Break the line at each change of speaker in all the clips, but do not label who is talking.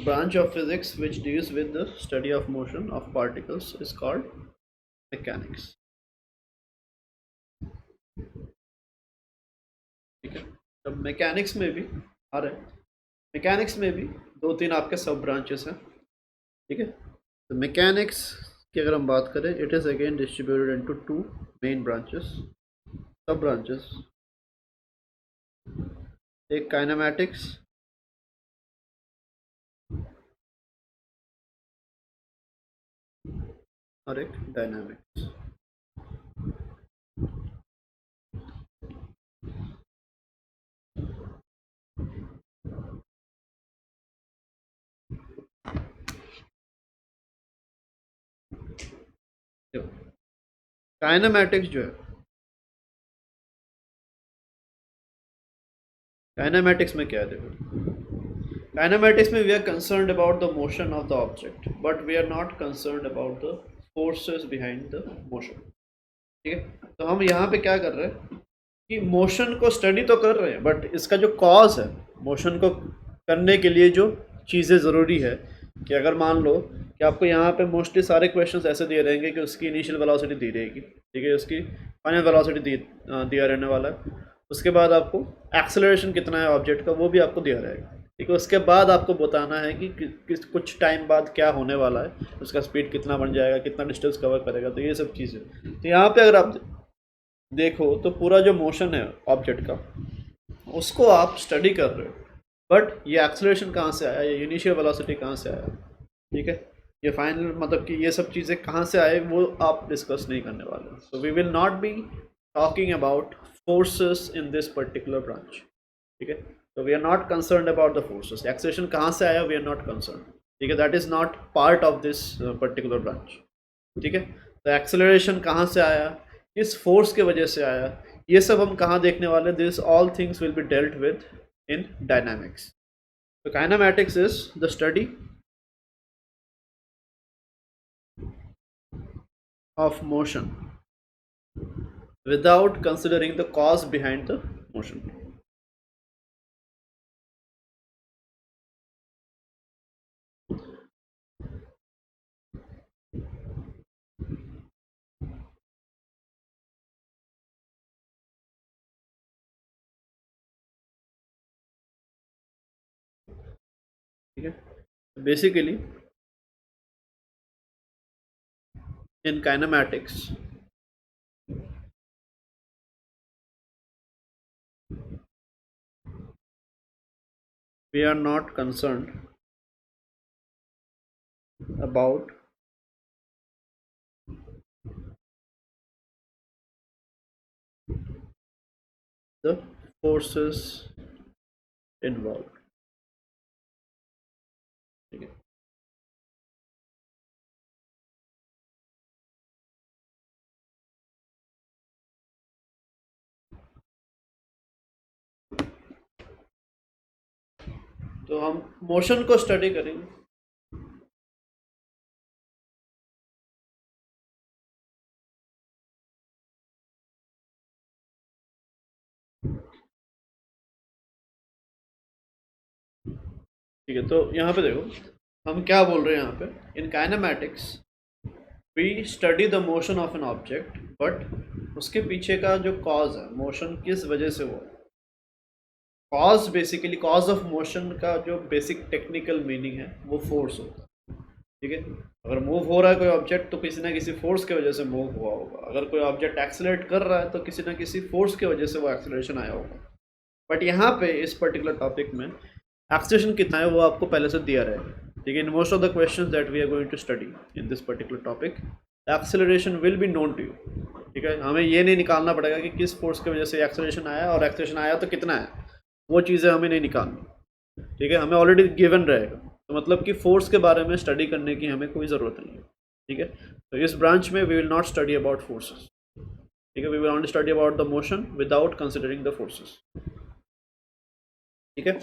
branch of physics which deals with the study of motion of particles is called mechanics. ठीक है, तो mechanics में भी आ रहे हैं, मैकेनिक्स में भी दो तीन आपके सब ब्रांचेस हैं. ठीक है, तो मैकेनिक्स की अगर हम बात करें, it is again distributed into two main branches, सब ब्रांचेस. एक काइनेमैटिक्स और एक डायनामिक्स. काइनेमैटिक्स जो है, काइनेमैटिक्स में क्या है, देखो काइनेमैटिक्स में we are concerned about the motion of the object, but we are not concerned about the forces behind the motion. ठीक है, तो हम यहाँ पे क्या कर रहे हैं कि मोशन को स्टडी तो कर रहे हैं, बट इसका जो कॉज है, मोशन को करने के लिए जो चीज़ें ज़रूरी है, कि अगर मान लो कि आपको यहाँ पे मोस्टली सारे क्वेश्चंस ऐसे दिए रहेंगे कि उसकी इनिशियल वेलोसिटी दी रहेगी, ठीक है, उसकी फाइनल वेलोसिटी दिया रहने वाला है, उसके बाद आपको एक्सेलरेशन कितना है ऑब्जेक्ट का वो भी आपको दिया रहेगा. ठीक है, उसके बाद आपको बताना है कि कुछ टाइम बाद क्या होने वाला है, उसका स्पीड कितना बन जाएगा, कितना डिस्टेंस कवर करेगा, तो ये सब चीज़ें. तो यहाँ पे अगर आप देखो तो पूरा जो मोशन है ऑब्जेक्ट का, उसको आप स्टडी कर रहे हो, बट ये एक्सेलरेशन कहाँ से आया, ये इनिशियल वेलोसिटी कहाँ से आया, ठीक है, ये फाइनल मतलब कि ये सब चीज़ें कहाँ से आए वो आप डिस्कस नहीं करने वाले. So we will not be talking about forces in this particular branch. ठीक है, तो we are not concern about the forces. Acceleration कहाँ से आया, वी आर नॉट कंसर्न. ठीक है, that is not part of this particular branch. ठीक है, तो एक्सेलरेशन कहाँ से आया, किस फोर्स के वजह से आया, ये सब हम कहाँ देखने वाले. This all things will be dealt with in dynamics. तो kinematics is the study of motion without considering the cause behind the motion. ठीक है, basically in kinematics we are not concerned about the forces involved. ठीक है, तो हम motion को study करेंगे. ठीक है, तो यहाँ पे देखो हम क्या बोल रहे हैं यहाँ पे. In kinematics we study the motion of an object, but उसके पीछे का जो कॉज है, मोशन किस वजह से हुआ. Cause basically cause of motion का जो बेसिक टेक्निकल मीनिंग है वो फोर्स होता है. ठीक है, अगर मूव हो रहा है कोई ऑब्जेक्ट तो किसी ना किसी फोर्स के वजह से मूव हुआ होगा. अगर कोई ऑब्जेक्ट एक्सेलरेट कर रहा है तो किसी ना किसी फोर्स के वजह से वो एक्सेलरेशन आया होगा. बट यहाँ पे इस पर्टिकुलर टॉपिक में एक्सेलरेशन कितना है वो आपको पहले से दिया रहेगा. ठीक है, in most of the questions that we are going to study in this particular topic acceleration will be known to you. ठीक है, हमें ये नहीं निकालना पड़ेगा कि किस फोर्स की वजह से एक्सेलरेशन आया, और एक्सेलरेशन आया तो कितना है, वो चीज़ें हमें नहीं निकालनी. ठीक है, हमें ऑलरेडी गिवन रहेगा, तो मतलब कि फोर्स के बारे में स्टडी करने की हमें कोई ज़रूरत नहीं है. ठीक है, तो इस ब्रांच में we will not study about forces. ठीक है, we will only study about the motion without considering the forces. ठीक है,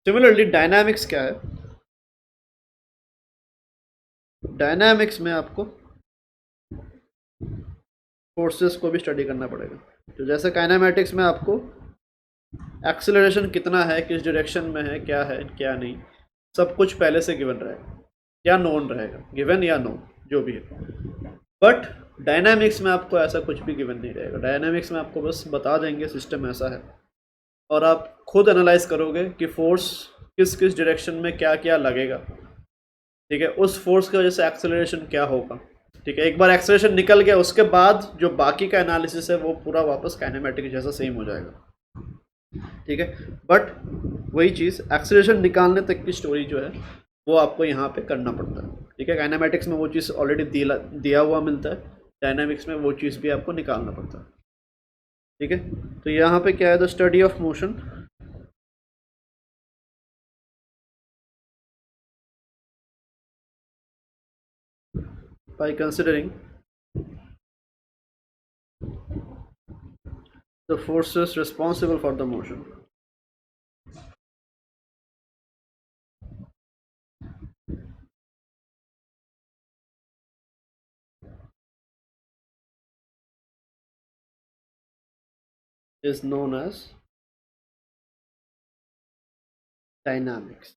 सिमिलरली डायनामिक्स क्या है. डायनामिक्स में आपको फोर्सेस को भी स्टडी करना पड़ेगा. तो जैसे काइनेमेटिक्स में आपको एक्सेलरेशन कितना है, किस डायरेक्शन में है, क्या नहीं, सब कुछ पहले से गिवन रहेगा या नोन रहेगा, गिवन या नोन जो भी है। बट डायनामिक्स में आपको ऐसा कुछ भी गिवन नहीं रहेगा। डायनामिक्स में आपको बस बता देंगे सिस्टम ऐसा है, और आप खुद एनालाइज करोगे कि फोर्स किस किस डायरेक्शन में क्या क्या लगेगा, ठीक है, उस फोर्स की वजह से एक्सेलरेशन क्या होगा, ठीक है। एक बार एक्सेलरेशन निकल गया उसके बाद जो बाकी का एनालिसिस है वो पूरा वापस काइनेमेटिक जैसा सेम हो जाएगा, ठीक है। बट वही चीज़ एक्सेलरेशन निकालने तक की स्टोरी जो है वो आपको यहाँ पे करना पड़ता है, ठीक है। काइनेमेटिक्स में वो चीज़ ऑलरेडी दिया हुआ मिलता है, डायनामिक्स में वो चीज़ भी आपको निकालना पड़ता है, ठीक है। तो यहाँ पे क्या है, the study of motion by considering the forces responsible for the motion is known as dynamics।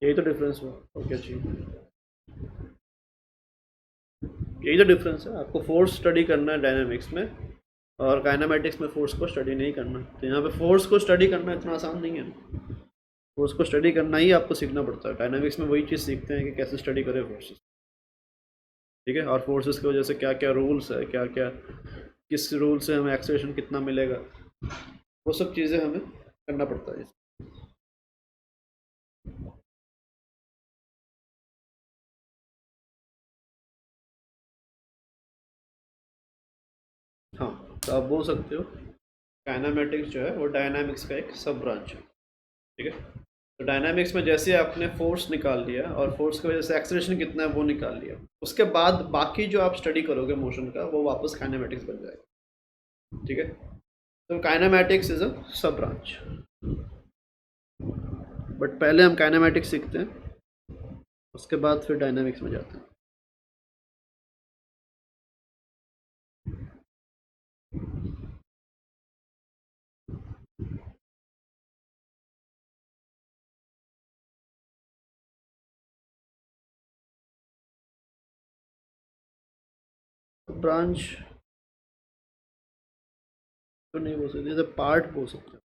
यही तो डिफरेंस हुआ, ओके जी, यही तो डिफरेंस है। आपको फोर्स स्टडी करना है डायनामिक्स में, और काइनेमेटिक्स में फोर्स को स्टडी नहीं करना। तो यहाँ पे फोर्स को स्टडी करना इतना आसान नहीं है, फोर्स को स्टडी करना ही आपको सीखना पड़ता है। डायनामिक्स में वही चीज़ सीखते हैं कि कैसे स्टडी करें फोर्सेस, ठीक है, और फोर्सेस की वजह से क्या क्या रूल्स है, क्या क्या किस रूल से हमें एक्सेलरेशन कितना मिलेगा, वो सब चीज़ें हमें करना पड़ता है। हाँ, तो आप बोल सकते हो काइनेमेटिक्स जो है वो डायनामिक्स का एक सब ब्रांच है, ठीक है। तो डायनामिक्स में जैसे आपने फोर्स निकाल लिया और फोर्स की वजह से एक्सेलरेशन कितना है वो निकाल लिया, उसके बाद बाकी जो आप स्टडी करोगे मोशन का वो वापस काइनेमेटिक्स बन जाएगा, ठीक है। तो काइनेमेटिक्स इज अ सब ब्रांच, बट पहले हम काइनेमेटिक्स सीखते हैं, उसके बाद फिर डायनामिक्स में जाते हैं। ब्रांच तो नहीं बोल सकते, जैसे पार्ट बोल सकते हैं।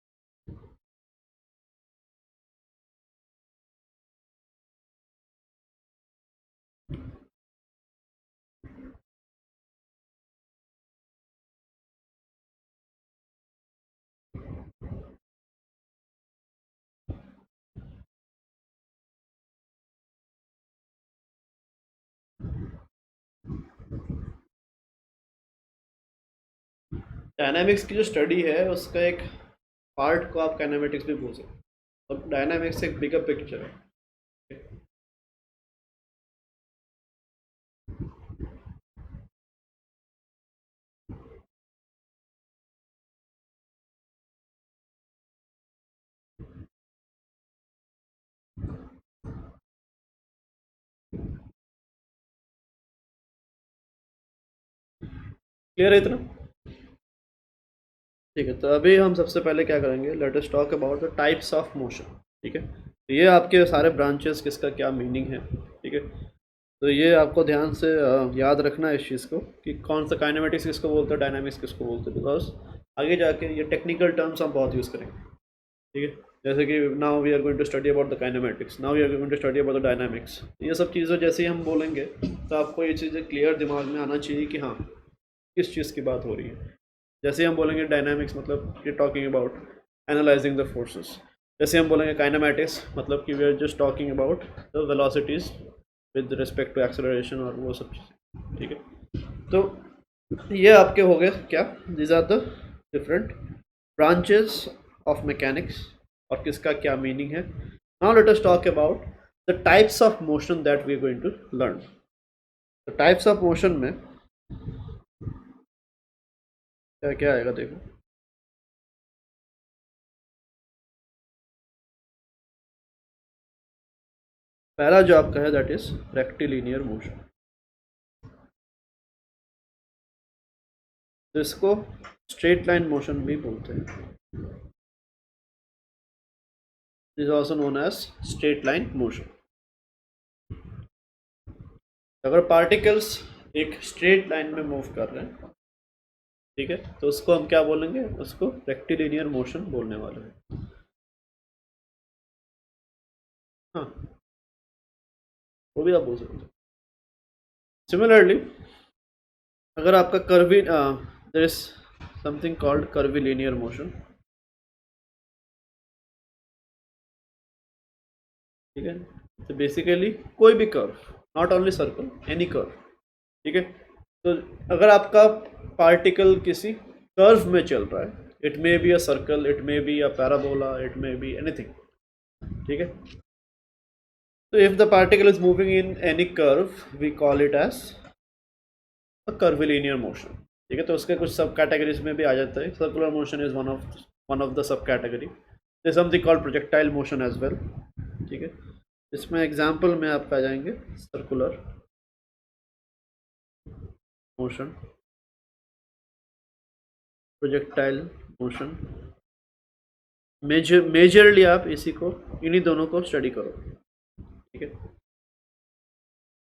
डायनामिक्स की जो स्टडी है उसका एक पार्ट को आप काइनेमेटिक्स भी बोल सकते हो। अब डायनामिक्स एक बिगर पिक्चर है। क्लियर है इतना? ठीक है, तो अभी हम सबसे पहले क्या करेंगे, late us talk about the types of motion, ठीक है। तो ये आपके सारे ब्रांचेस किसका क्या मीनिंग है, ठीक है। तो ये आपको ध्यान से याद रखना है इस चीज़ को कि कौन सा काइनेमेटिक्स किसको बोलते हैं, डायनामिक्स किसको बोलते हैं, बिकॉज आगे जाके ये टेक्निकल टर्म्स हम बहुत यूज़ करेंगे, ठीक है। जैसे कि now we are going to study about the kinematics, now we are going to study about the dynamics. ये सब चीज़ें जैसे ही हम बोलेंगे तो आपको ये चीज़ें क्लियर दिमाग में आना चाहिए कि हाँ किस चीज़ की बात हो रही है। जैसे हम बोलेंगे डायनामिक्स मतलब ये talking about analysing the forces, जैसे हम बोलेंगे काइनेमेटिक्स मतलब कि we are just talking about the velocities with respect to acceleration और वो सब चीज़ें, ठीक है। तो ये आपके हो गए क्या, these are the different branches of mechanics और किसका क्या मीनिंग है। Now let us talk about the types of motion that we are going to learn. The types of motion में क्या क्या आएगा देखो। पहला जो आपका है दैट इज रेक्टिलिनियर मोशन, जिसको स्ट्रेट लाइन मोशन भी बोलते हैं, is also known as straight line motion. अगर पार्टिकल्स एक स्ट्रेट लाइन में मूव कर रहे हैं, ठीक है, तो उसको हम क्या बोलेंगे, उसको रेक्टिलिनियर मोशन बोलने वाले हैं। हाँ, वो भी आप बोल सकते हो। सिमिलरली अगर आपका curvy there is something called curvilinear motion, ठीक है, तो बेसिकली कोई भी curve, not only circle, any curve, ठीक है, तो अगर आपका पार्टिकल किसी कर्व में चल रहा है, it may be a circle, it may be a parabola, it may be anything, ठीक है, तो if the particle is moving in any curve we call it as a curvilinear motion, ठीक है, तो उसके कुछ सब कैटेगरीज में भी आ जाता है। Circular motion is one of the sub category, this something called projectile motion as well, ठीक है, इसमें एग्जांपल में आपका आ जाएंगे circular motion, projectile motion, majorly आप इसी को, इन्हीं दोनों को स्टडी करो, ठीक है,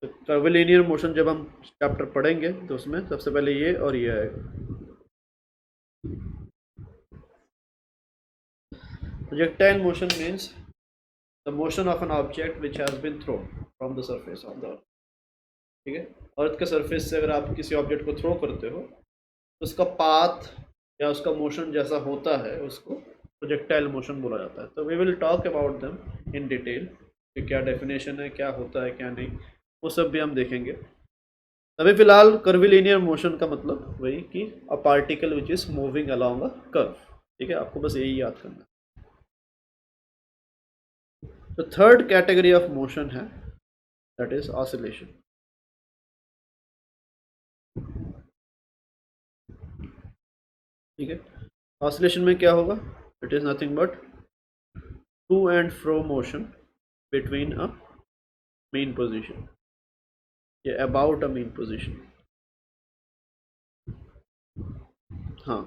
तो कर्विलिनियर मोशन जब हम चैप्टर पढ़ेंगे तो उसमें सबसे पहले ये और ये आएगा। Projectile motion means the motion of an object which has been thrown from the surface of the earth, ठीक है, अर्थ के सरफेस से अगर आप किसी ऑब्जेक्ट को थ्रो करते हो तो उसका पाथ या उसका मोशन जैसा होता है उसको प्रोजेक्टाइल मोशन बोला जाता है। तो we will talk about them in detail कि क्या डेफिनेशन है, क्या होता है, क्या नहीं, वो सब भी हम देखेंगे। अभी फिलहाल कर्विलिनियर मोशन का मतलब वही कि a particle which is moving along a curve, ठीक है, आपको बस यही याद करना है। तो थर्ड कैटेगरी ऑफ मोशन है दैट इज ऑसिलेशन, ठीक है, ऑसिलेशन में क्या होगा, it is nothing but to and fro motion between a mean position या अबाउट अ मेन पोजीशन। हाँ,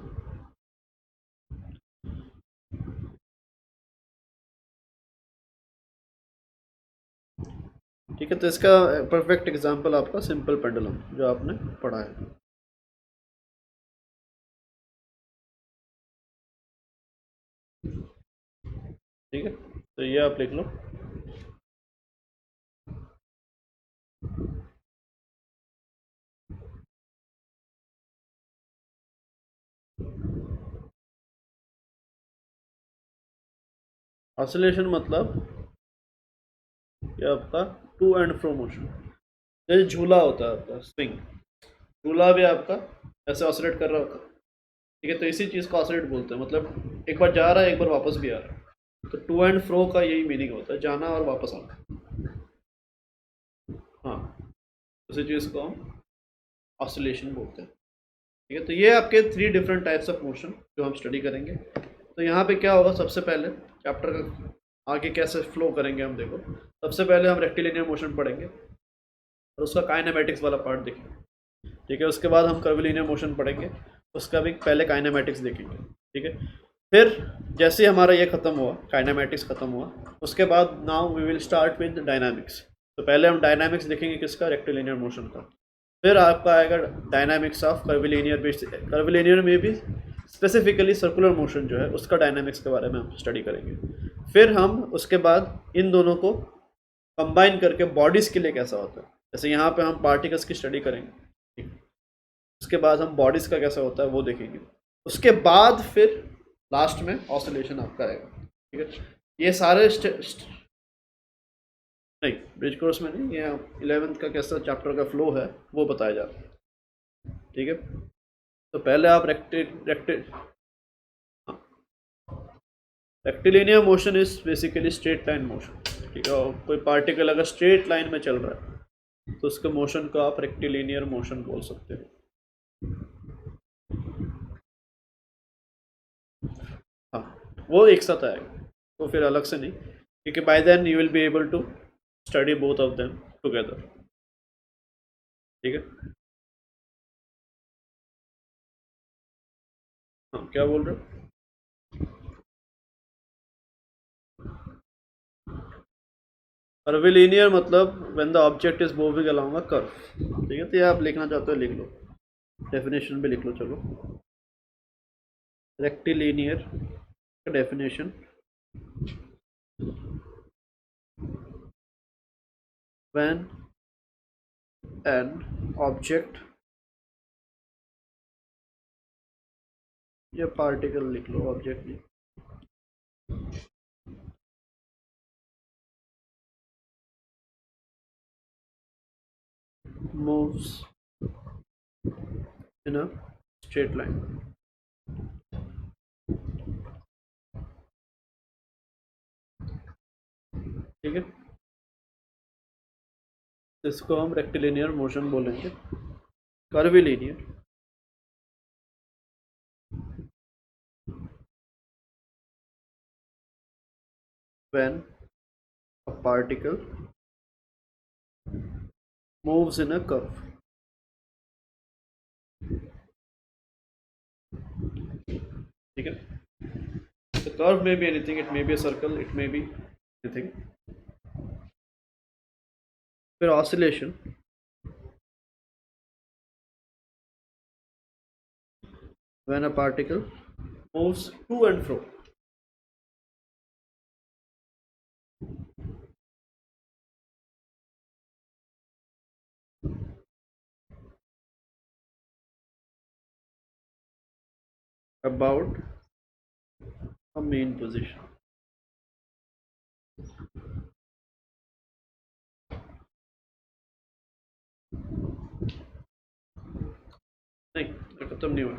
ठीक है, तो इसका परफेक्ट एग्जांपल आपका सिंपल पेंडुलम जो आपने पढ़ा है, ठीक है, तो ये आप लिख लो। ऑसिलेशन मतलब ये आपका टू एंड फ्रो मोशन, जैसे झूला होता है आपका स्विंग, झूला भी आपका ऐसे ऑसिलेट कर रहा होता है, ठीक है, तो इसी चीज़ को ऑसिलेट बोलते हैं, मतलब एक बार जा रहा है एक बार वापस भी आ रहा है, तो टू एंड फ्रो का यही मीनिंग होता है, जाना और वापस आना। हाँ, उसी चीज़ को हम ऑसिलेशन बोलते हैं, ठीक है, तो ये आपके three different types of motion जो हम स्टडी करेंगे। तो यहाँ पे क्या होगा, सबसे पहले चैप्टर का आगे कैसे फ्लो करेंगे हम देखो, सबसे पहले हम रेक्टिलिनियर मोशन पढ़ेंगे और उसका काइनेमेटिक्स वाला पार्ट देखेंगे, ठीक है, उसके बाद हम कर्विलिनियर मोशन पढ़ेंगे, उसका भी पहले काइनेमेटिक्स देखेंगे, ठीक है, फिर जैसे ही हमारा ये खत्म हुआ, काइनेमेटिक्स खत्म हुआ, उसके बाद now we will start with dynamics. तो पहले हम डायनामिक्स देखेंगे किसका, रेक्टिलिनियर मोशन का, फिर आपका आएगा डायनामिक्स ऑफ कर्विलिनियर, कर्विलिनियर में भी स्पेसिफिकली सर्कुलर मोशन जो है उसका डायनामिक्स के बारे में हम स्टडी करेंगे। फिर हम उसके बाद इन दोनों को कंबाइन करके बॉडीज़ के लिए कैसा होता है, जैसे यहाँ पे हम पार्टिकल्स की स्टडी करेंगे, उसके बाद हम बॉडीज़ का कैसा होता है वो देखेंगे, उसके बाद फिर लास्ट में ऑसिलेशन आपका आएगा, ठीक है, ये सारे नहीं, ब्रिज कोर्स में नहीं, ये 11th का कैसा चैप्टर का फ्लो है वो बताया जा रहा है, ठीक है, तो पहले आप rectilinear motion is basically straight line motion, ठीक है, और कोई पार्टिकल अगर स्ट्रेट लाइन में चल रहा है तो उसके मोशन को आप रेक्टिलिनियर मोशन बोल सकते हो। वो एक साथ आएगा, तो फिर अलग से नहीं, क्योंकि by then you will be able to study both of them together. ठीक है। हाँ, क्या बोल रहे हो? कर्विलीनियर मतलब when the object is moving along a curve. ठीक है, तो ये आप लिखना चाहते हो लिख लो, डेफिनेशन भी लिख लो। चलो, रेक्टिलिनियर का डेफिनेशन, व्हेन एन ऑब्जेक्ट, या पार्टिकल लिख लो, ऑब्जेक्ट नहीं, moves in a straight line। ठीक है, इसको हम रेक्टिलिनियर मोशन बोलेंगे। Curvilinear, when a particle moves in a curve। ठीक है, the curve may be anything, it may be a circle, it may be anything। फिर oscillation, when a particle moves to and fro। about a main position। नहीं, खत्म नहीं हुआ।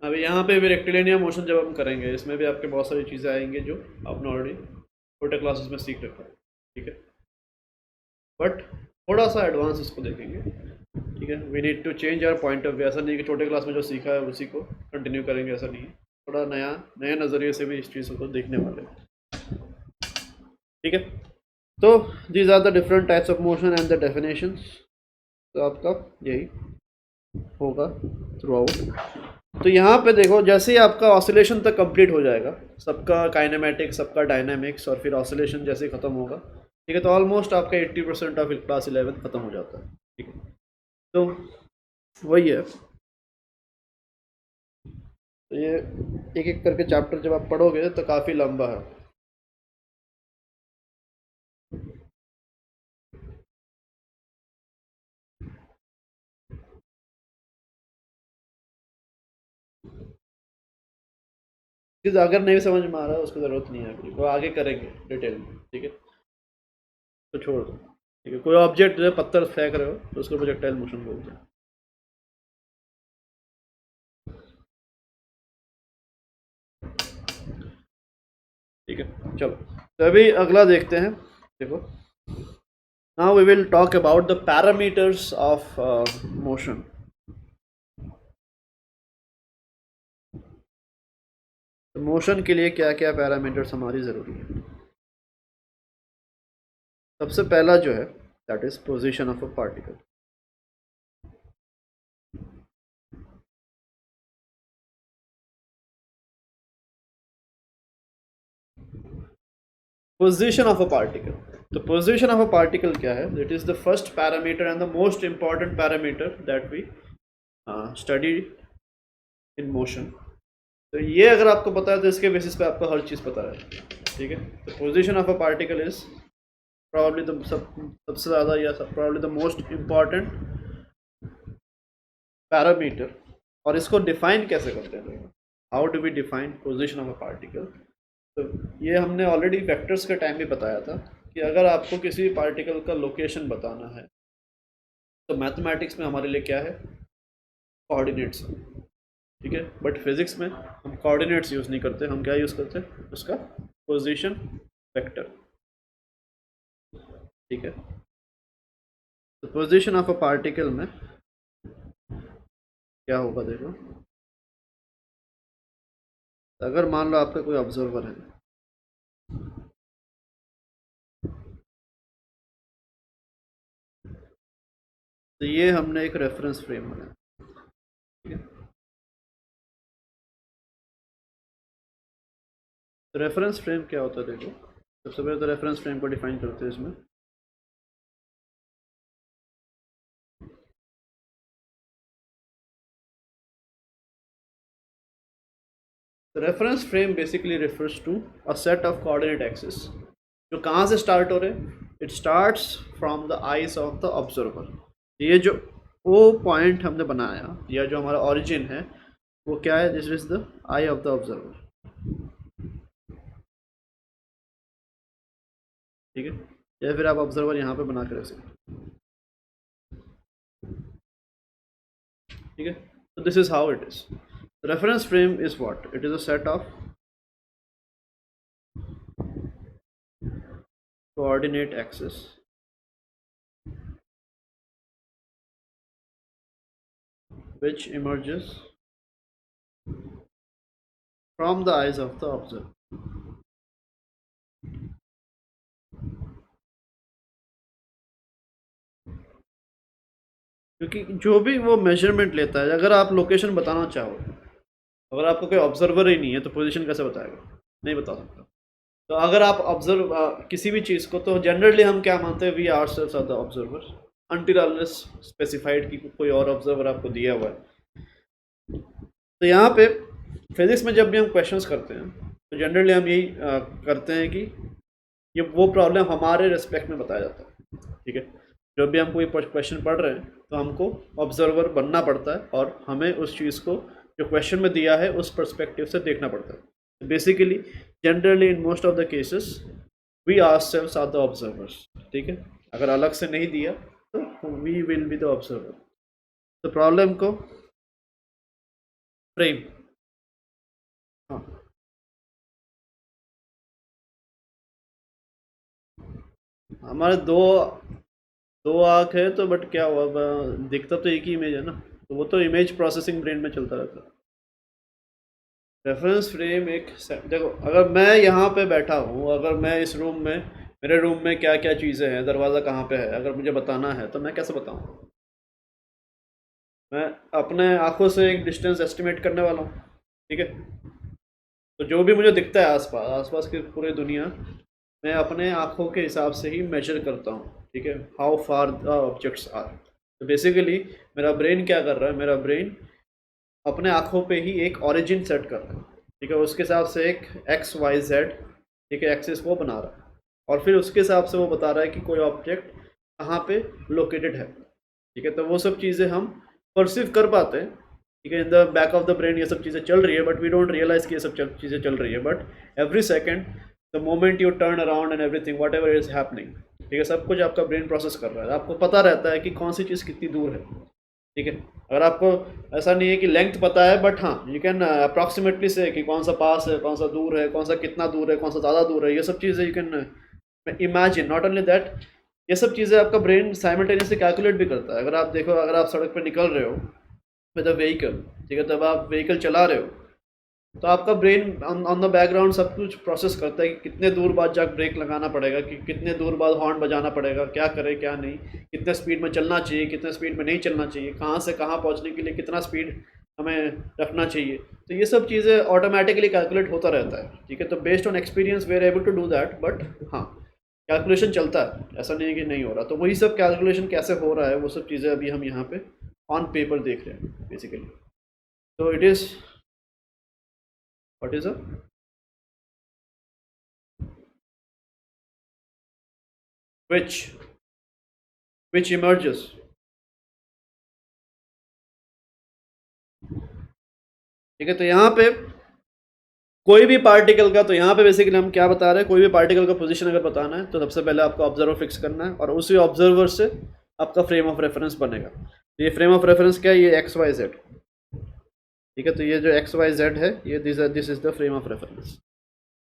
अभी यहाँ पे भी रेक्टिलिनियर मोशन जब हम करेंगे, इसमें भी आपके बहुत सारी चीज़ें आएंगी जो आपने ऑलरेडी छोटे क्लासेस में सीख रखा है। ठीक है, बट थोड़ा सा एडवांस इसको देखेंगे। ठीक है, we need to change our point of view. ऐसा नहीं कि छोटे क्लास में जो सीखा है उसी को कंटिन्यू करेंगे, ऐसा नहीं है। थोड़ा नया नए नज़रिए से भी इस चीज़ को देखने वाले हैं। ठीक है, तो these are the different types of motion and the definitions. तो आपका यही होगा थ्रू आउट। तो यहाँ पे देखो, जैसे ही आपका ऑसिलेशन तक कंप्लीट हो जाएगा, सबका काइनेमेटिक्स, सबका डायनामिक्स, और फिर ऑसिलेशन जैसे ही ख़त्म होगा, ठीक है, तो ऑलमोस्ट आपका 80% ऑफ क्लास 11 ख़त्म हो जाता है। ठीक है, तो वही है। तो ये एक एक करके चैप्टर जब आप पढ़ोगे तो काफ़ी लंबा है। चीज़ अगर नहीं समझ में आ रहा है उसकी ज़रूरत नहीं है अभी, वो आगे करेंगे डिटेल में। ठीक है, तो छोड़ दो। ठीक है, कोई ऑब्जेक्ट जो है पत्थर फेंक रहे हो तो उसको प्रोजेक्टाइल मोशन बोलते हैं। ठीक है, चलो, तो अभी अगला देखते हैं। देखो, now we will talk about the parameters of motion. तो मोशन के लिए क्या क्या पैरामीटर्स हमारी ज़रूरी है। सबसे पहला जो है that is position of a particle. Position of a particle, तो पोजीशन ऑफ अ पार्टिकल क्या है? It is the first parameter and the most important parameter that we study in motion. तो ये अगर आपको पता है तो इसके बेसिस पे आपको हर चीज़ पता है। ठीक है, तो position of a particle is probably the सबसे ज़्यादा या probably the most important parameter. और इसको डिफाइन कैसे करते हैं? How do we define position of a particle? तो ये हमने ऑलरेडी वेक्टर्स के टाइम भी बताया था कि अगर आपको किसी पार्टिकल का लोकेशन बताना है तो मैथमेटिक्स में हमारे लिए क्या है? कोऑर्डिनेट्स। ठीक है, बट फिजिक्स में हम कोऑर्डिनेट्स यूज़ नहीं करते, हम क्या यूज़ करते हैं? उसका पोजीशन वेक्टर। ठीक है, तो पोजीशन ऑफ अ पार्टिकल में क्या होगा देखो, अगर मान लो आपका कोई ऑब्जर्वर है, तो ये हमने एक रेफरेंस फ्रेम बनाया, ठीक है। तो रेफरेंस फ्रेम क्या होता है, देखो सबसे पहले तो रेफरेंस फ्रेम को डिफाइन करते हैं इसमें। Reference frame basically refers to a set of coordinate axis जो कहाँ से स्टार्ट हो रहे हैं, it starts from the eyes of the observer. ये जो ओ पॉइंट हमने बनाया या जो हमारा ओरिजिन है वो क्या है, this is the I of the observer, ठीक है। या फिर आप ऑब्जर्वर यहाँ पे बना कर रख सकते हैं, ठीक है। तो this is how it is. Reference frame is what, it is a set of coordinate axis which emerges from the eyes of the observer। क्योंकि जो भी वो मेजरमेंट लेता है, अगर आप लोकेशन बताना चाहो, अगर आपको कोई ऑब्जर्वर ही नहीं है तो पोजीशन कैसे बताएगा, नहीं बता सकता। तो अगर आप ऑब्जर्व किसी भी चीज़ को, तो जनरली हम क्या मानते हैं, we ourselves are the observer until unless specified कि कोई और ऑब्जर्वर आपको दिया हुआ है। तो यहाँ पे फिजिक्स में जब भी हम क्वेश्चंस करते हैं तो जनरली हम यही करते हैं कि ये वो प्रॉब्लम हमारे रिस्पेक्ट में बताया जाता है, ठीक है। जब भी हम कोई क्वेश्चन पढ़ रहे हैं तो हमको ऑब्जर्वर बनना पड़ता है और हमें उस चीज़ को जो क्वेश्चन में दिया है उस पर्सपेक्टिव से देखना पड़ता है। Basically generally in most of the cases we ourselves are the observers, ठीक है। अगर अलग से नहीं दिया तो we will be the observer. तो प्रॉब्लम को फ्रेम, हाँ, हमारे दो दो आँख है तो बट क्या हुआ, दिखता तो एक ही इमेज है ना, तो वो तो इमेज प्रोसेसिंग ब्रेन में चलता रहता है। रेफरेंस फ्रेम एक देखो, अगर मैं यहाँ पे बैठा हूँ, अगर मैं इस रूम में, मेरे रूम में क्या क्या चीज़ें हैं, दरवाज़ा कहाँ पे है, अगर मुझे बताना है तो मैं कैसे बताऊँ, मैं अपने आँखों से एक डिस्टेंस एस्टिमेट करने वाला हूँ, ठीक है। तो जो भी मुझे दिखता है आसपास, आसपास की पूरी दुनिया मैं अपने आँखों के हिसाब से ही मेजर करता हूँ, ठीक है, how far the objects are. तो बेसिकली मेरा ब्रेन क्या कर रहा है, मेरा ब्रेन अपने आँखों पे ही एक ओरिजिन सेट कर रहा है, ठीक है, उसके हिसाब से एक एक्स वाई जेड, ठीक है, एक्सिस वो बना रहा है और फिर उसके हिसाब से वो बता रहा है कि कोई ऑब्जेक्ट कहाँ पे लोकेटेड है, ठीक है। तो वो सब चीज़ें हम परसीव कर पाते हैं, ठीक है, in the back of the brain ये सब चीज़ें चल रही है, बट वी डोंट रियलाइज कि ये सब चीज़ें चल रही है। But every second the moment U turn around and everything what ever is happening, ठीक है, सब कुछ आपका ब्रेन प्रोसेस कर रहा है, आपको पता रहता है कि कौन सी चीज़ कितनी दूर है, ठीक है। अगर आपको ऐसा नहीं है कि लेंथ पता है, बट हाँ यू कैन अप्रॉक्सीमेटली से कि कौन सा पास है, कौन सा दूर है, कौन सा कितना दूर है, कौन सा ज़्यादा दूर है, ये सब चीज़ें you can imagine. Not only that, ये सब चीज़ें आपका ब्रेन साइमल्टेनियसली कैलकुलेट भी करता है। अगर आप देखो, अगर आप सड़क पर निकल रहे हो विद अ व्हीकल, ठीक है, तब आप व्हीकल चला रहे हो तो आपका ब्रेन ऑन द बैकग्राउंड सब कुछ प्रोसेस करता है कि कितने दूर बाद जाकर ब्रेक लगाना पड़ेगा, कि कितने दूर बाद हॉर्न बजाना पड़ेगा, क्या करे क्या नहीं, कितने स्पीड में चलना चाहिए, कितने स्पीड में नहीं चलना चाहिए, कहाँ से कहाँ पहुँचने के लिए कितना स्पीड हमें रखना चाहिए। तो ये सब चीज़ें ऑटोमेटिकली कैलकुलेट होता रहता है, ठीक है। तो based on experience we are able to do that, but हाँ कैलकुलेशन चलता है, ऐसा नहीं है कि नहीं हो रहा। तो वही सब कैलकुलेशन कैसे हो रहा है वो सब चीज़ें अभी हम यहाँ पे ऑन पेपर देख रहे हैं बेसिकली। तो it is what is a which which emerges, ठीक है। तो यहाँ पे कोई भी पार्टिकल का, तो यहाँ पे बेसिकली हम क्या बता रहे हैं, कोई भी पार्टिकल का पोजीशन अगर बताना है तो सबसे पहले आपको ऑब्जर्वर फिक्स करना है और उसी ऑब्जर्वर से आपका फ्रेम ऑफ रेफरेंस बनेगा। तो ये फ्रेम ऑफ रेफरेंस क्या है, ये एक्स वाई जेड, ठीक है। तो ये जो एक्स वाई जेड है, ये this is the frame of reference.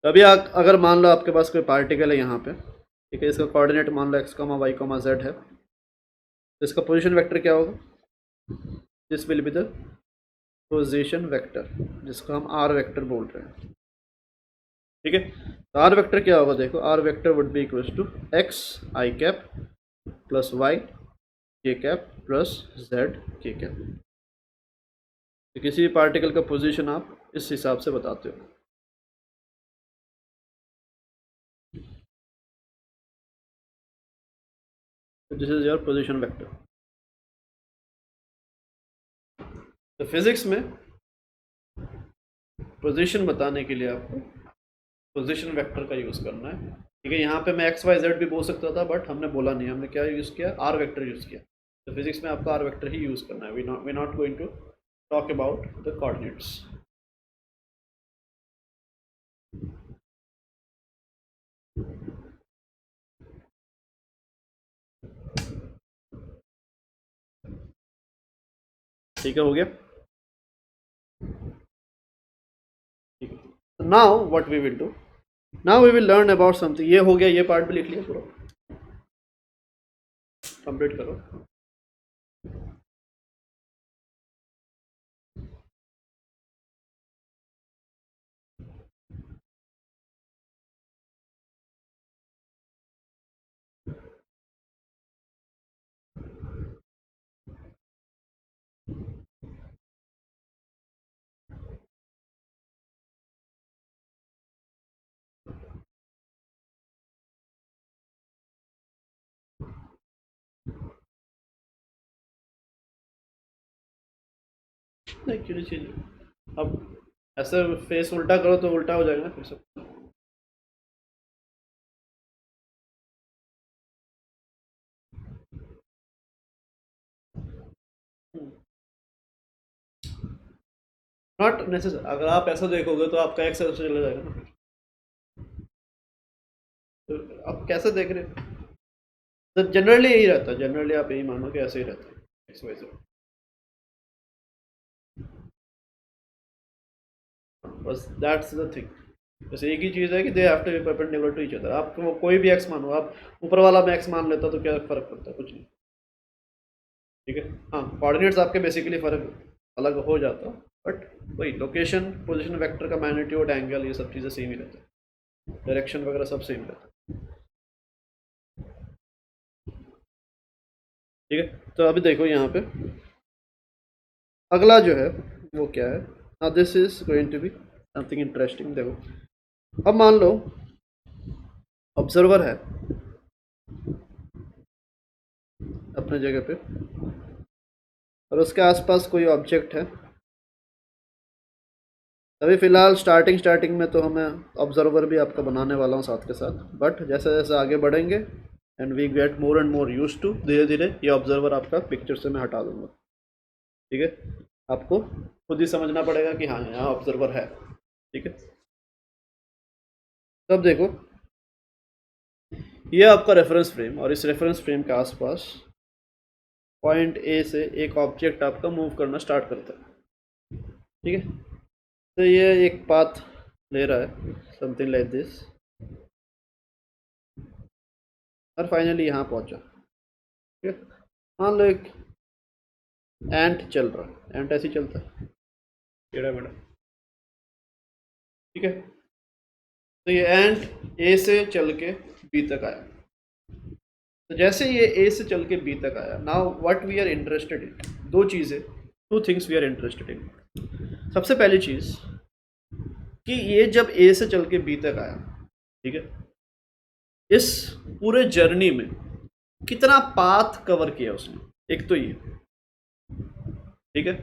तो अभी अगर मान लो आपके पास कोई पार्टिकल है यहाँ पे, ठीक है, इसका कोऑर्डिनेट मान लो x comma y comma z है, तो इसका पोजीशन वेक्टर क्या होगा, this will be the position vector, जिसको हम आर वेक्टर बोल रहे हैं। ठीक है, तो आर वेक्टर क्या होगा, देखो R vector would be equals to X I cap plus Y K cap plus Z K cap. तो किसी भी पार्टिकल का पोजीशन आप इस हिसाब से बताते हो। This is your position vector. तो फिजिक्स में पोजीशन बताने के लिए आपको पोजीशन वेक्टर का यूज़ करना है। ठीक है, यहाँ पे मैं एक्स वाई जेड भी बोल सकता था, बट हमने बोला नहीं, हमने क्या यूज़ किया, आर वेक्टर यूज़ किया। तो फिजिक्स में आपको आर वेक्टर ही यूज़ करना है। We not going to talk about the coordinates. ठीक है, हो गया। ठीक है, now what we will do, now we will learn about something. ये हो गया, ये पार्ट भी लिख लिया, पूरा कंप्लीट करो। एक्चुअली चीज, अब ऐसे फेस उल्टा करो तो उल्टा हो जाएगा ना फिर सब। नॉट नेसेसरी, अगर आप ऐसा देखोगे तो आपका एक्स ऐसे चला जाएगा ना फिर। तो आप कैसे देख रहे हो, तो जनरली यही रहता है, जनरली आप यही मानो कि ऐसे ही रहता है एक्स वाई जेड। बस दैट्स द थिंग। बस एक ही चीज़ है कि they have to be perpendicular to each other. आप कोई भी एक्स मानो, आप ऊपर वाला में एक्स मान लेता तो क्या फ़र्क पड़ता है, कुछ नहीं। ठीक है, हाँ कोऑर्डिनेट्स आपके बेसिकली फ़र्क अलग हो जाता, बट वही लोकेशन पोजीशन वेक्टर का मैग्नीट्यूड एंगल ये सब चीज़ें सेम ही रहता है, डायरेक्शन वगैरह सब सेम रहता है। ठीक है, तो अभी देखो यहाँ पे अगला जो है वो क्या है। Now this is going to be something interesting. देखो अब मान लो ऑब्जर्वर है अपने जगह पे, और उसके आसपास कोई ऑब्जेक्ट है। अभी फ़िलहाल स्टार्टिंग में तो हमें ऑब्जर्वर भी आपका बनाने वाला हूँ साथ के साथ, बट जैसे जैसे आगे बढ़ेंगे and we get more and more use to, धीरे धीरे ये ऑब्जर्वर आपका पिक्चर से मैं हटा दूंगा। ठीक है, आपको खुद ही समझना पड़ेगा कि हाँ यहाँ ऑब्जर्वर है। ठीक है, तब देखो ये आपका रेफरेंस फ्रेम, और इस रेफरेंस फ्रेम के आसपास पॉइंट ए से एक ऑब्जेक्ट आपका मूव करना स्टार्ट करता है। ठीक है, तो ये एक पाथ ले रहा है समथिंग लाइक दिस, और फाइनली यहाँ पहुँचा। ठीक है, मान लो एक एंट चल रहा है, एंट ऐसे ही चलता है टेढ़ा मेढ़ा। ठीक है, तो ये एंट ए से चल के बी तक आया। तो जैसे ये ए से चल के बी तक आया, now what we are interested in, दो चीज़ें, two things we are interested in. सबसे पहली चीज़ कि ये जब ए से चल के बी तक आया, ठीक है, इस पूरे जर्नी में कितना पाथ कवर किया उसने, एक तो ये। ठीक है,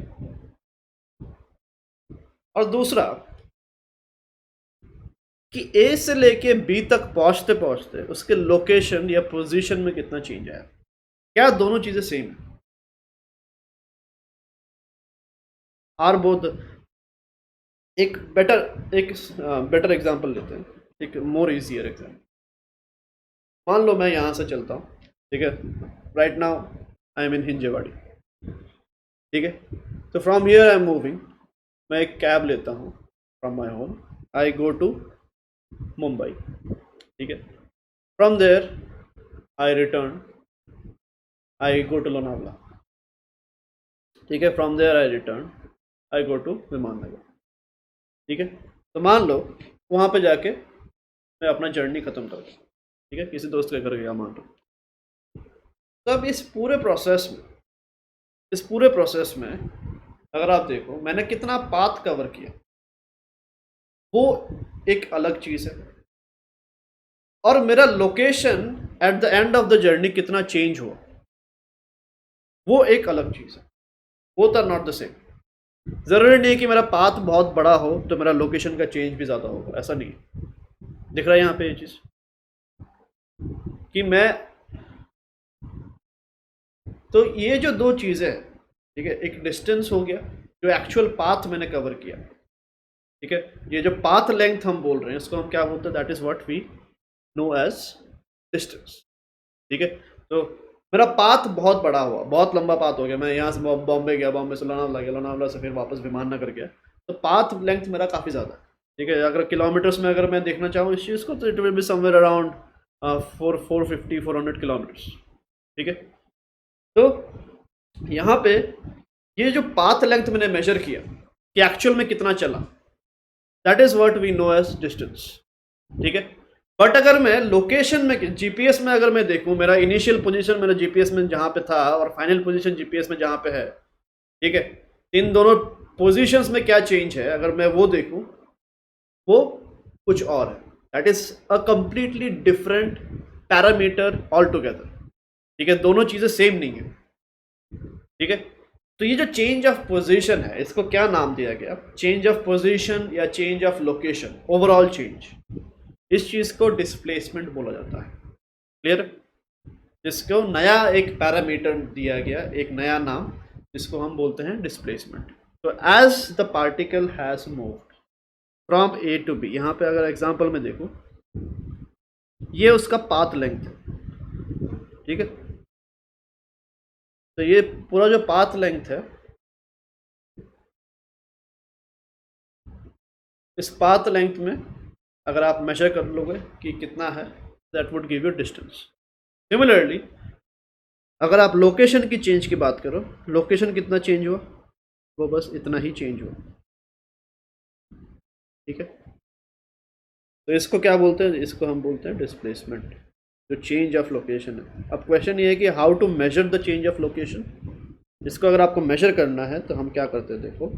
और दूसरा कि ए से लेके बी तक पहुंचते पहुंचते उसके लोकेशन या पोजीशन में कितना चेंज आया। क्या दोनों चीजें सेम है? Are both. एक बेटर एग्जांपल लेते हैं, एक मोर इजियर एग्जांपल। मान लो मैं यहां से चलता हूं, ठीक है, right now I am in Hinjewadi. ठीक है, तो from here I am moving, मैं एक कैब लेता हूँ from my home, I go to Mumbai. ठीक है, from there I return, I go to Lonavala. ठीक है, from there I return, I go to Viman Nagar. ठीक है, तो मान लो वहाँ पे जाके मैं अपना जर्नी ख़त्म कर दूँ, ठीक है, किसी दोस्त के घर गया मान लो। तब इस पूरे प्रोसेस में अगर आप देखो मैंने कितना पाथ कवर किया, वो एक अलग चीज़ है, और मेरा location at the end of the journey कितना चेंज हुआ, वो एक अलग चीज़ है। Both are not the same. ज़रूरी नहीं है कि मेरा पाथ बहुत बड़ा हो तो मेरा लोकेशन का चेंज भी ज़्यादा होगा, ऐसा नहीं है। दिख रहा है यहाँ पे ये चीज़ कि मैं, तो ये जो दो चीज़ें हैं, ठीक है, एक डिस्टेंस हो गया जो एक्चुअल पाथ मैंने कवर किया, ठीक है, ये जो पाथ लेंथ हम बोल रहे हैं इसको हम क्या बोलते हैं, that is what we know as distance. ठीक है, तो मेरा पाथ बहुत बड़ा हुआ, बहुत लंबा पाथ हो गया, मैं यहाँ से बॉम्बे गया, बॉम्बे से लोनावला गया, लोनावला से फिर वापस विमान नगर गया, तो पाथ लेंथ मेरा काफ़ी ज़्यादा है। ठीक है, अगर किलोमीटर्स में अगर मैं देखना चाहूँ इस चीज़ को तो it will be somewhere around 450 kilometres. ठीक है, तो यहाँ पे ये जो पाथ लेंथ मैंने मेजर किया कि एक्चुअल में कितना चला, that is what we know as distance. ठीक है, बट अगर मैं लोकेशन में जीपीएस में अगर मैं देखूं, मेरा इनिशियल पोजीशन मेरा जीपीएस में जहां पे था और फाइनल पोजीशन जीपीएस में जहां पे है, ठीक है, इन दोनों पोजीशंस में क्या चेंज है अगर मैं वो देखूं, वो कुछ और है, that is a completely different parameter all together. ठीक है, दोनों चीजें सेम नहीं है। ठीक है, तो ये जो चेंज ऑफ पोजीशन है इसको क्या नाम दिया गया, चेंज ऑफ पोजीशन या change of location, overall change, इस चीज को डिस्प्लेसमेंट बोला जाता है। क्लियर, जिसको नया एक पैरामीटर दिया गया, एक नया नाम, जिसको हम बोलते हैं डिस्प्लेसमेंट। तो as the particle has moved from A to B, यहाँ पे अगर एग्जांपल में देखो ये उसका पाथ लेंथ है। ठीक है, तो ये पूरा जो पाथ लेंथ है, इस पाथ लेंथ में अगर आप मेजर कर लोगे कि कितना है, that would give you distance. Similarly अगर आप लोकेशन की चेंज की बात करो, लोकेशन कितना चेंज हुआ, वो बस इतना ही चेंज हुआ। ठीक है, तो इसको क्या बोलते हैं, इसको हम बोलते हैं डिस्प्लेसमेंट, जो चेंज ऑफ लोकेशन है। अब क्वेश्चन ये है कि how to measure the change of location. इसको अगर आपको मेजर करना है तो हम क्या करते हैं, देखो,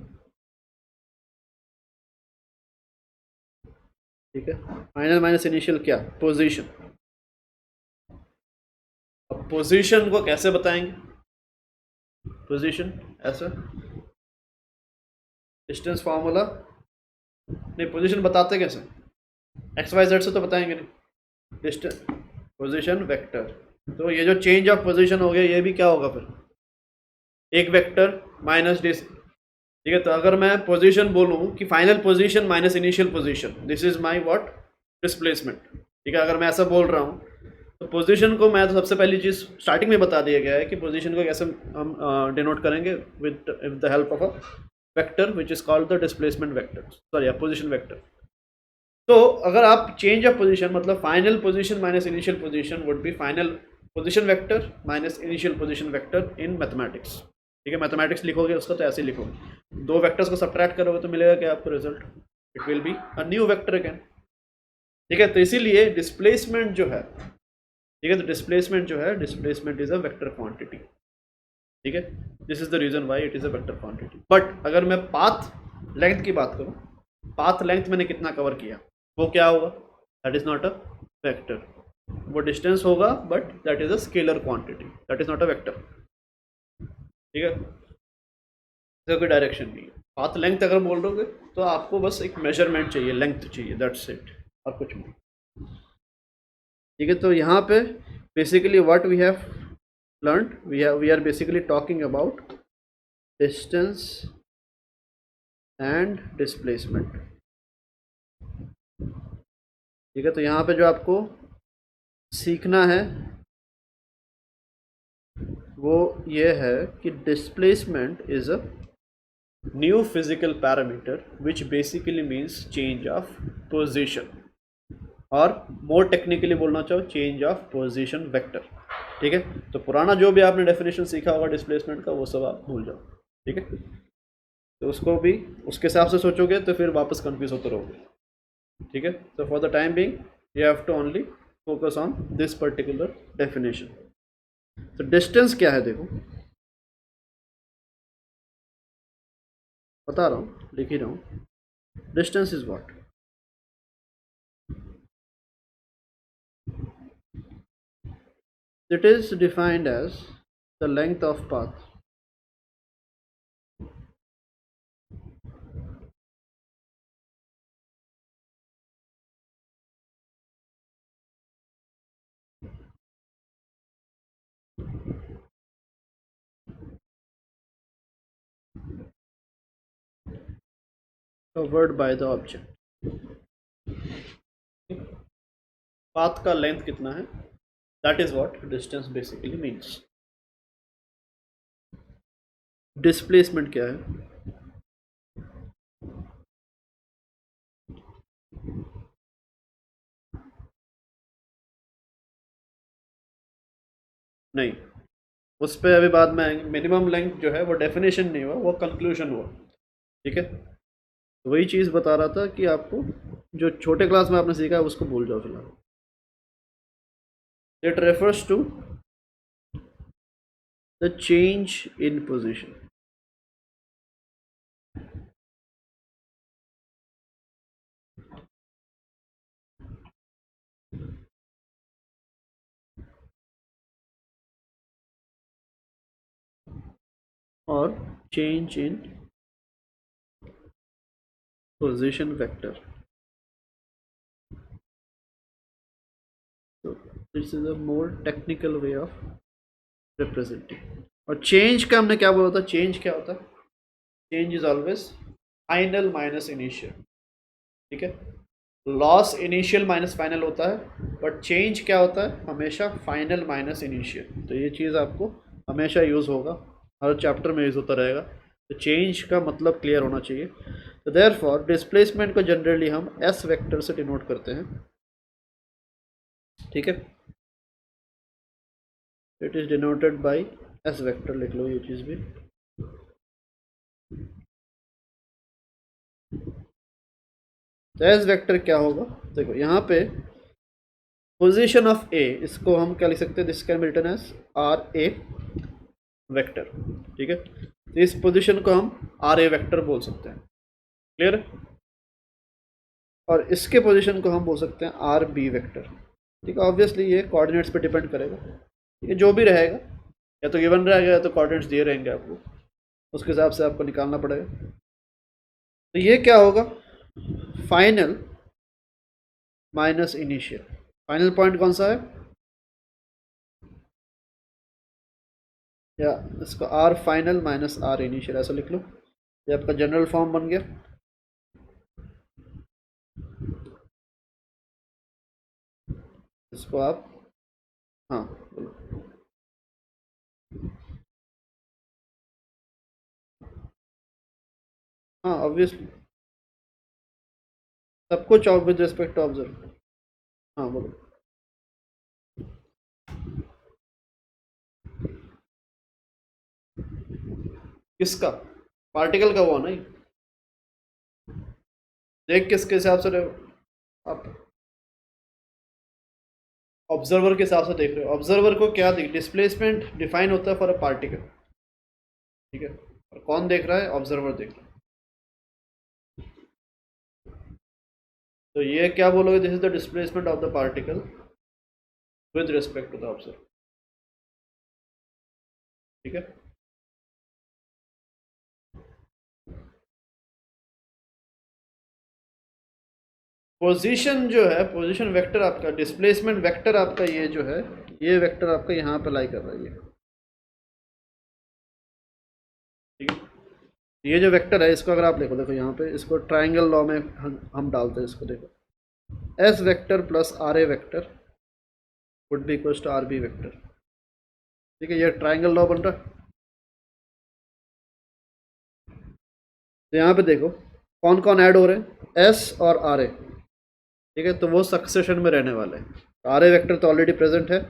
ठीक है, फाइनल माइनस इनिशियल क्या, पोजीशन। अब पोजीशन को कैसे बताएंगे, पोजीशन ऐसा, डिस्टेंस फार्मूला नहीं, पोजीशन बताते कैसे, एक्स वाई जेड से तो बताएंगे नहीं, डिस्टेंस पोजीशन वेक्टर। तो ये जो चेंज ऑफ पोजीशन हो गया ये भी क्या होगा फिर, एक वेक्टर माइनस डिस। ठीक है, तो अगर मैं पोजीशन बोलूँ कि final position minus initial position, this is my what, displacement. ठीक है, अगर मैं ऐसा बोल रहा हूँ तो पोजीशन को मैं तो सबसे पहली चीज़ स्टार्टिंग में बता दिया गया है कि पोजीशन को कैसे हम डिनोट करेंगे with the help of a vector which is called the displacement vector, sorry position vector. तो अगर आप चेंज ऑफ पोजीशन मतलब final position minus initial position would be final position vector minus initial position vector in mathematics. ठीक है, mathematics लिखोगे उसको तो ऐसे ही लिखोगे, दो वेक्टर्स को सब्ट्रैक्ट करोगे तो मिलेगा क्या आपको result, it will be a new vector again. ठीक है, तो इसीलिए डिस्प्लेसमेंट जो है, ठीक है, तो डिस्प्लेसमेंट जो है, displacement is a vector quantity. ठीक है, this is the reason why it is a vector quantity. But अगर मैं पाथ लेंथ की बात करूं, पाथ लेंथ मैंने कितना कवर किया, वो क्या होगा, that is not a vector, वो डिस्टेंस होगा but that is a scalar quantity, that is not a vector. ठीक है, इसका कोई डायरेक्शन नहीं है। पाथ लेंथ अगर बोल रहे तो आपको बस एक मेजरमेंट चाहिए, लेंथ चाहिए, दैट्स इट, और कुछ नहीं। ठीक है, तो यहाँ पे basically what we have learned, we are basically talking about distance and displacement। ठीक है, तो यहाँ पे जो आपको सीखना है वो ये है कि displacement is a new physical parameter which basically means change of position, और मोर टेक्निकली बोलना चाहो चेंज ऑफ पोजीशन वेक्टर। ठीक है, तो पुराना जो भी आपने डेफिनेशन सीखा होगा डिस्प्लेसमेंट का वो सब आप भूल जाओ। ठीक है। तो उसको भी उसके हिसाब से सोचोगे तो फिर वापस कंफ्यूज होते रहोगे, ठीक है। तो for the time being you have to only focus on this particular definition. तो डिस्टेंस क्या है, देखो बता रहा हूँ, लिख ही रहा हूँ। Distance is what? It is defined as the length of path covered by the object। Path का लेंथ कितना है, that is what distance basically means. Displacement क्या है? नहीं, उस पर अभी बाद में आएंगे। मिनिमम लेंथ जो है वो डेफिनेशन नहीं हुआ, वो कंक्लूजन हुआ, ठीक है। तो वही चीज़ बता रहा था कि आपको जो छोटे क्लास में आपने सीखा है उसको भूल जाओ फिलहाल। It refers to the change in position. और change in position vector. So this is a more technical way of representing। और चेंज का हमने क्या बोला था? चेंज क्या होता है? Change is always final minus initial, ठीक है। लॉस इनिशियल माइनस फाइनल होता है, बट चेंज क्या होता है? हमेशा फाइनल माइनस इनिशियल। तो ये चीज़ आपको हमेशा यूज़ होगा, हर चैप्टर में यूज़ होता रहेगा। तो चेंज का मतलब क्लियर होना चाहिए। तो देयरफॉर डिस्प्लेसमेंट को जनरली हम एस वेक्टर से डिनोट करते हैं, ठीक है। It is denoted by S vector, लिख लो ये चीज़ भी। तो एस वेक्टर क्या होगा? देखो यहाँ पे पोजीशन ऑफ ए, इसको हम क्या लिख सकते हैं? This can be written as R A vector, ठीक है। तो इस पोजीशन को हम आर ए वेक्टर बोल सकते हैं, क्लियर। और इसके पोजीशन को हम बोल सकते हैं आर बी वेक्टर, ठीक है। ऑब्वियसली ये कोऑर्डिनेट्स पे डिपेंड करेगा, ठीक है। जो भी रहेगा, या तो गिवन रहेगा या तो कोऑर्डिनेट्स दिए रहेंगे आपको, उसके हिसाब से आपको निकालना पड़ेगा। तो ये क्या होगा? Final minus initial. Final point कौन सा है? या इसको R final minus R initial ऐसा लिख लो, ये आपका जनरल फॉर्म बन गया। इसको आप, हाँ बोलो। हाँ ऑब्वियसली सब कुछ विद रिस्पेक्ट टू ऑब्जर्व। हाँ बोलो। किसका? पार्टिकल का हुआ नहीं, देख किसके हिसाब से रहे हो आप? ऑब्जर्वर के हिसाब से देख रहे हो। ऑब्जर्वर को क्या देख, डिस्प्लेसमेंट डिफाइन होता है फॉर अ पार्टिकल, ठीक है। और कौन देख रहा है? ऑब्जर्वर देख रहा है। तो ये क्या बोलोगे? This is the displacement of the particle with respect to the observer, ठीक है। पोजीशन जो है, पोजीशन वेक्टर आपका, डिस्प्लेसमेंट वेक्टर आपका, ये जो है ये वेक्टर आपका यहाँ पे लाई कर रहा है, ठीक है। ये जो वेक्टर है इसको अगर आप देखो, देखो यहाँ पे इसको ट्राइंगल लॉ में हम डालते हैं इसको, देखो S vector plus R A vector would be equals to R B vector, ठीक है। ये ट्राइंगल लॉ बन रहा है। तो यहाँ पे देखो कौन कौन ऐड हो रहे हैं? एस और आर ए, ठीक है। तो वो सक्सेशन में रहने वाले हैं। आर ए वेक्टर तो ऑलरेडी प्रेजेंट है,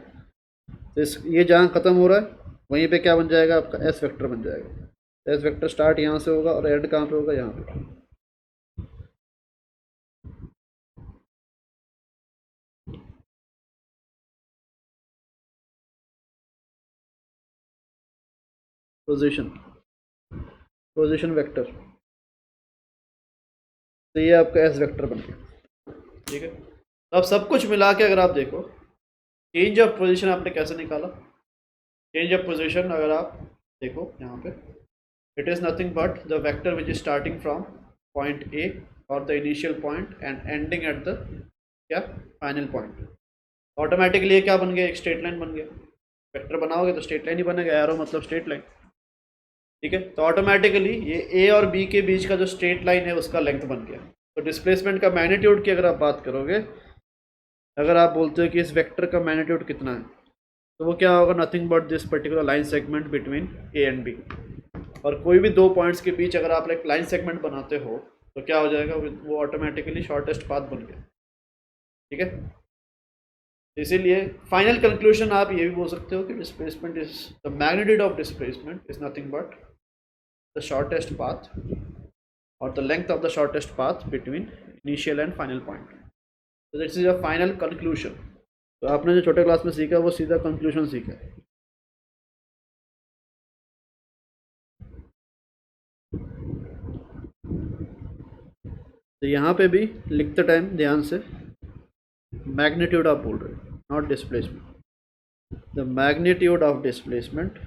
तो इस ये जहाँ ख़त्म हो रहा है वहीं पे क्या बन जाएगा? आपका एस वेक्टर बन जाएगा। एस वेक्टर स्टार्ट यहाँ से होगा और एंड कहाँ पे होगा, यहाँ पे। पोजीशन वेक्टर, तो ये आपका एस वेक्टर बन गया। ठीक है, अब सब कुछ मिला के अगर आप देखो, चेंज ऑफ पोजीशन आपने कैसे निकाला। चेंज ऑफ पोजीशन अगर आप देखो यहाँ पे, it is nothing but the vector which is starting from point A और the initial point and ending at the क्या फाइनल पॉइंट। ऑटोमेटिकली ये क्या बन गया, एक स्ट्रेट लाइन बन गया। वेक्टर बनाओगे तो स्ट्रेट लाइन ही बनेगा, एरो मतलब स्ट्रेट लाइन। ठीक है, तो ऑटोमेटिकली ये ए और बी के बीच का जो स्ट्रेट लाइन है उसका लेंथ बन गया। तो डिस्प्लेसमेंट का मैग्नीट्यूड की अगर आप बात करोगे, अगर आप बोलते हो कि इस वेक्टर का मैग्नीट्यूड कितना है, तो वो क्या होगा, nothing but this particular line segment between A and B. और कोई भी दो पॉइंट्स के बीच अगर आप एक लाइन सेगमेंट बनाते हो तो क्या हो जाएगा, वो ऑटोमेटिकली शॉर्टेस्ट पाथ बन गया। ठीक है, इसीलिए फाइनल कंक्लूजन आप ये भी बोल सकते हो कि displacement is the magnitude of displacement is nothing but the shortest path और the length of the shortest path between initial and final point. तो this is a final conclusion. तो आपने जो छोटे क्लास में सीखा वो सीधा कंक्लूजन सीखा है। तो यहाँ पे भी लिखते टाइम ध्यान से मैग्नीट्यूड आप बोल रहे हो, not displacement. The magnitude of displacement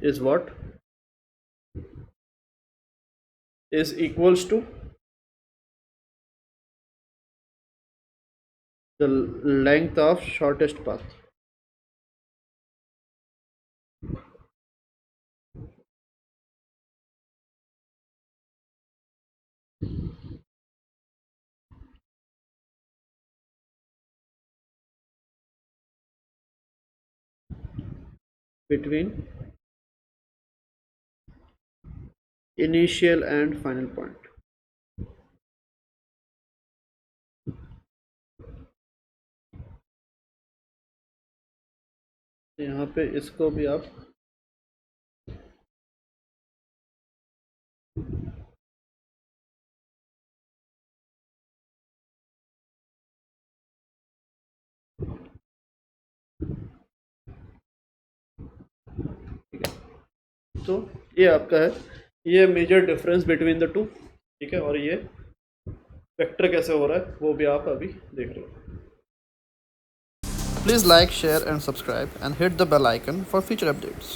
is what is equals to the length of shortest path. Between initial and final point. यहाँ पे इसको भी आप तो ये आपका है, ये major difference between the two. ठीक है, और ये वेक्टर कैसे हो रहा है वो भी आप अभी देख रहे हो। Please like, share and subscribe and hit the bell icon for future updates.